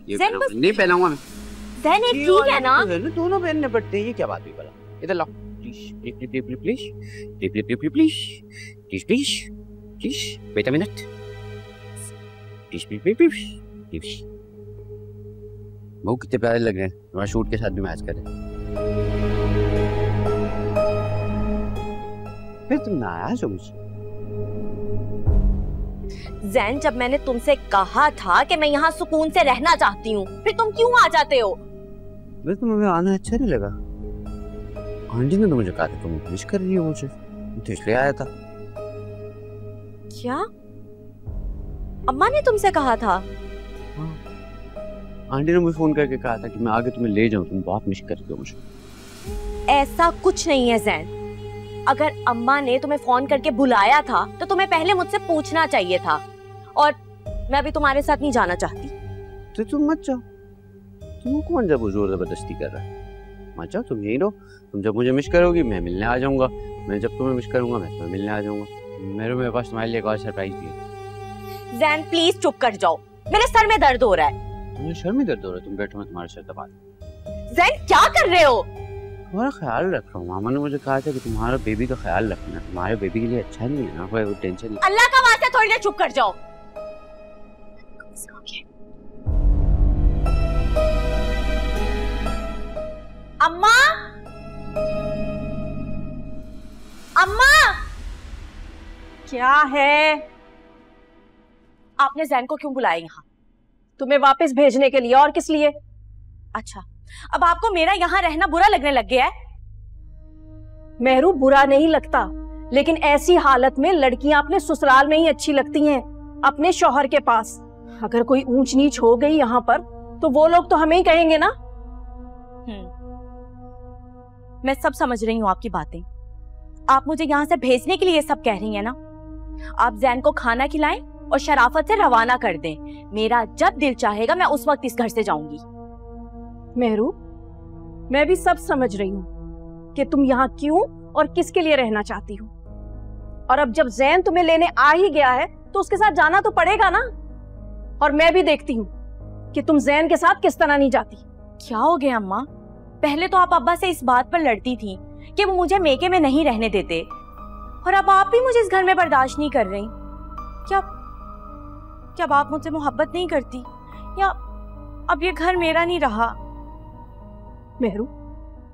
ये नहीं पहनाऊंगा मैं। ज़ैन ये ठीक है ना? दोनों पहनने पड़ते हैं, ये क्या बात हुई भला? इधर लाओ please wait a minute please. वो कितने प्यारे लग रहे हैं, हमारे शूट के साथ भी मैच कर रहे हैं। फिर तुम नाराज हो मुझसे? ज़ैन जब मैंने तुमसे कहा था कि मैं यहाँ सुकून से रहना चाहती हूँ, फिर तुम क्यों आ जाते हो? बस तुम्हें आना अच्छा नहीं लगा? आंटी ने तो मुझे कहा था तुम विश कर रही हो मुझे, तो इसलिए आया था। क्या? अम्मा ने तुमसे कहा था? हाँ। आंटी ने मुझे फोन करके कहा था कि मैं आगे तुम्हें ले जाऊं, तुम बहुत मिस कर रही हो मुझे। ऐसा कुछ नहीं है ज़ैन। अगर अम्मा ने तुम्हें फोन करके बुलाया था तो तुम्हें पहले मुझसे पूछना चाहिए था। और मैं अभी तुम्हारे साथ नहीं जाना चाहती। तो तुम मत जाओ। तुम कौन जब जोर जबरदस्ती कर रहा है? मत जाओ, तुम यहीं रहो। तुम जब मुझे मिस करोगी मैं मिलने आ जाऊंगा, मैं जब तुम्हें मिस करूंगा मैं तुम्हें मिलने आ जाऊंगा। मेरे पास तुम्हारे लिए एक और सरप्राइज भी है। ज़ैन प्लीज चुप कर जाओ, मेरे सर में दर्द हो रहा है। तुम्हें सर में दर्द हो रहा है? तुम बैठो, मैं तुम्हारे सर दबा दूं। ज़ैन क्या कर रहे हो? तुम्हारा ख्याल रख रहा हूँ। मामा ने मुझे कहा था कि तुम्हारा बेबी का ख्याल रखना, तुम्हारे बेबी के लिए अच्छा नहीं है ना, कोई टेंशन नहीं। अल्लाह का वास्ते थोड़ी देर चुप कर जाओ। अम्मा, अम्मा, क्या है? आपने ज़ैन को क्यों बुलाया यहाँ? तुम्हें वापस भेजने के लिए, और किस लिए? अच्छा, अब आपको मेरा यहाँ रहना बुरा लगने लग गया है? मेहरू बुरा नहीं लगता, लेकिन ऐसी हालत में लड़कियां अपने ससुराल में ही अच्छी लगती हैं, अपने शौहर के पास। अगर कोई ऊंच नीच हो गई यहाँ पर तो वो लोग तो हमें ही कहेंगे ना। मैं सब समझ रही हूँ आपकी बातें। आप मुझे यहाँ से भेजने के लिए सब कह रही हैं ना? आप ज़ैन को खाना खिलाएं और शराफत से रवाना कर दें। मेरा जब दिल चाहेगा मैं उस वक्त इस घर से जाऊंगी। मेहरू, मैं भी सब समझ रही हूँ कि तुम यहाँ क्यों और किसके लिए रहना चाहती हो। और अब जब ज़ैन तुम्हें लेने आ ही गया है तो उसके साथ जाना तो पड़ेगा ना। और मैं भी देखती हूँ कि तुम ज़ैन के साथ किस तरह नहीं जाती। क्या हो गया अम्मा? पहले तो आप अब्बा से इस बात पर लड़ती थी कि वो मुझे मेके में नहीं रहने देते, और अब आप भी मुझे इस घर में बर्दाश्त नहीं कर रही। क्या आप मुझसे मोहब्बत नहीं करती, या अब ये घर मेरा नहीं रहा? मेहरू,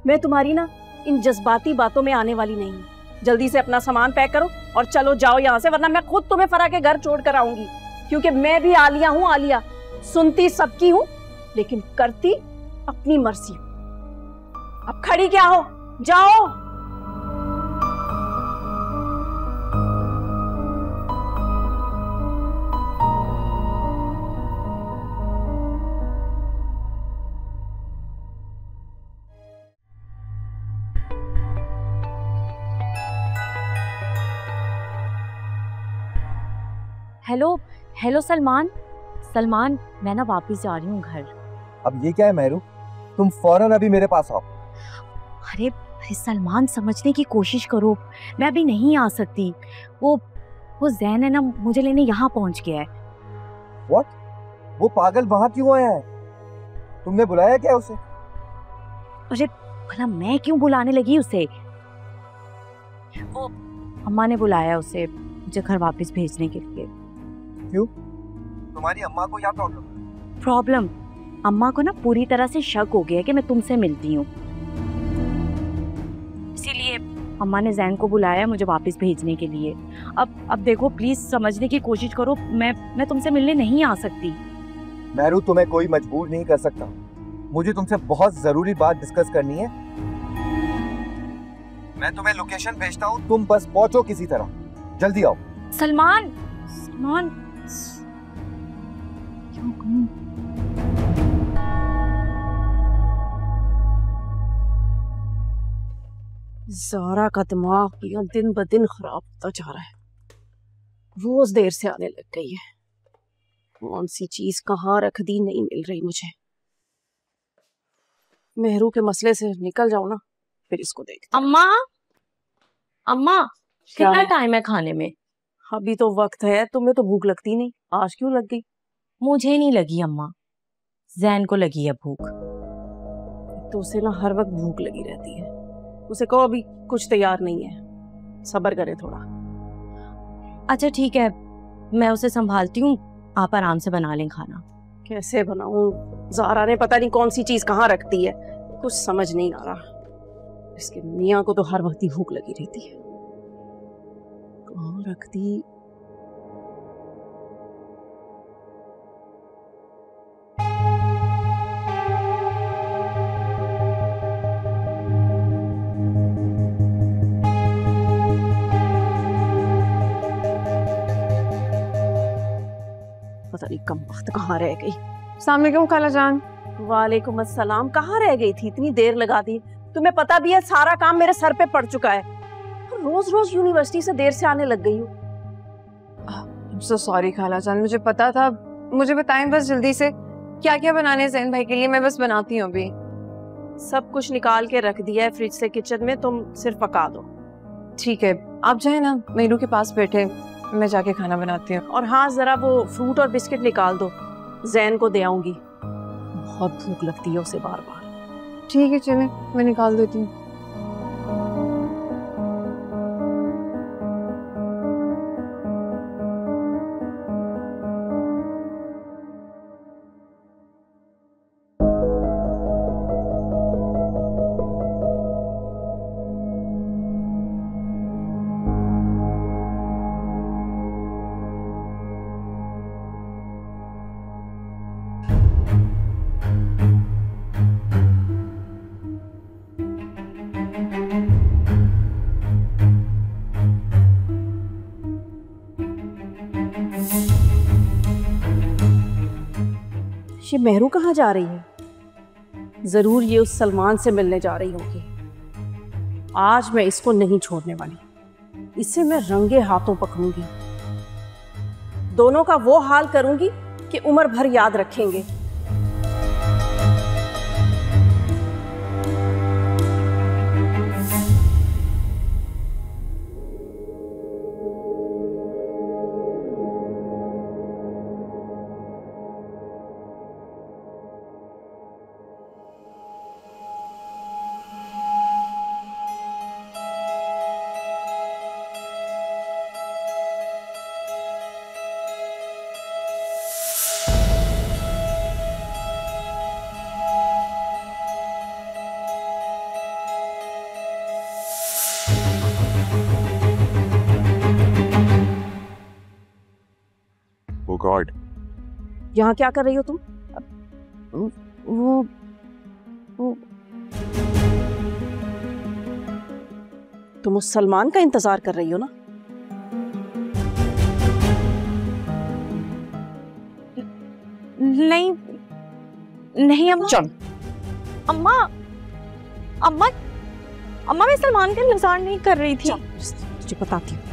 मैं तुम्हारी ना इन जज्बाती बातों में आने वाली नहीं हूँ। जल्दी से अपना सामान पैक करो और चलो जाओ यहाँ से, वरना मैं खुद तुम्हें फरा के घर छोड़ कर आऊंगी। क्योंकि मैं भी आलिया हूँ, आलिया। सुनती सबकी हूँ लेकिन करती अपनी मर्जी। अब खड़ी क्या हो, जाओ। हेलो हेलो सलमान, मैं ना वापस जा रही हूँ घर। अब ये क्या है मेहरू? तुम फौरन अभी मेरे पास आओ। अरे सलमान, समझने की कोशिश करो, मैं अभी नहीं आ सकती। वो ज़ैन है ना, मुझे लेने यहाँ पहुँच गया है। What? वो पागल वहाँ क्यों आया है? तुमने बुलाया क्या उसे? अरे भला मैं क्यों बुलाने लगी उसे? वो अम्मा ने बुलाया उसे मुझे घर वापस भेजने के लिए। क्यों? तुम्हारी अम्मा को क्या प्रॉब्लम? अम्मा को ना पूरी तरह से शक हो गया कि मैं तुमसे मिलती हूँ, इसीलिए अम्मा ने ज़ैन को बुलाया मुझे वापस भेजने के लिए। अब देखो प्लीज समझने की कोशिश करो, मैं तुमसे मिलने नहीं आ सकती। मेहरू, तुम्हें कोई मजबूर नहीं कर सकता। मुझे तुमसे बहुत जरूरी बात डिस्कस करनी है। मैं तुम्हें लोकेशन भेजता हूँ, तुम बस पहुंचो किसी तरह। जल्दी आओ। सलमान, क्या कहूं? ज़ारा का दिमाग यहाँ दिन ब दिन खराब होता जा रहा है। रोज देर से आने लग गई है। कौन सी चीज कहाँ रख दी नहीं मिल रही मुझे। मेहरू के मसले से निकल जाओ ना, फिर इसको देख। अम्मा कितना टाइम है खाने में? अभी तो वक्त है, तुम्हें तो भूख लगती नहीं, आज क्यों लग गई? मुझे नहीं लगी अम्मा। जैन को लगी है भूख। तो उसे ना हर वक्त भूख लगी रहती है। उसे कहो अभी कुछ तैयार नहीं है, सब्र करे थोड़ा। अच्छा ठीक है, मैं उसे संभालती हूँ, आप आराम से बना लें खाना। कैसे बनाऊं? ज़ारा ने पता नहीं कौन सी चीज कहाँ रखती है, कुछ समझ नहीं आ रहा। इसके मियाँ को तो हर वक्त ही भूख लगी रहती है। कहाँ रखती? पता नहीं कम वक्त कहाँ रह गई। अस्सलाम वालेकुम खाला जान। वालेकुम अस्सलाम। कहाँ रह गई थी? इतनी देर लगा दी। तुम्हें पता भी है सारा काम मेरे सर पे पड़ चुका है। रोज रोज यूनिवर्सिटी से देर से आने लग गई हूँ। सो सॉरी खाला जान, मुझे पता था। मुझे बताएं बस जल्दी से क्या क्या बनाने हैं ज़ैन भाई के लिए, मैं बस बनाती हूँ अभी। सब कुछ निकाल के रख दिया है फ्रिज से किचन में, तुम सिर्फ पका दो। ठीक है, आप जाए ना मेरू के पास बैठे, मैं जाके खाना बनाती हूँ। और हाँ, जरा वो फ्रूट और बिस्किट निकाल दो, जैन को दे आऊंगी। बहुत भूख लगती है उसे बार बार। ठीक है चले, मैं निकाल देती हूँ। ये मेहरू कहाँ जा रही है? जरूर ये उस सलमान से मिलने जा रही होगी। आज मैं इसको नहीं छोड़ने वाली, इसे मैं रंगे हाथों पकड़ूंगी। दोनों का वो हाल करूंगी कि उम्र भर याद रखेंगे। Oh God. यहाँ क्या कर रही हो तुम? वो तुम उस सलमान का इंतजार कर रही हो ना? नहीं नहीं अम्मा। चल। अम्मा अम्मा अम्मा, मैं सलमान का इंतजार नहीं कर रही थी। तुझे बताती हूँ।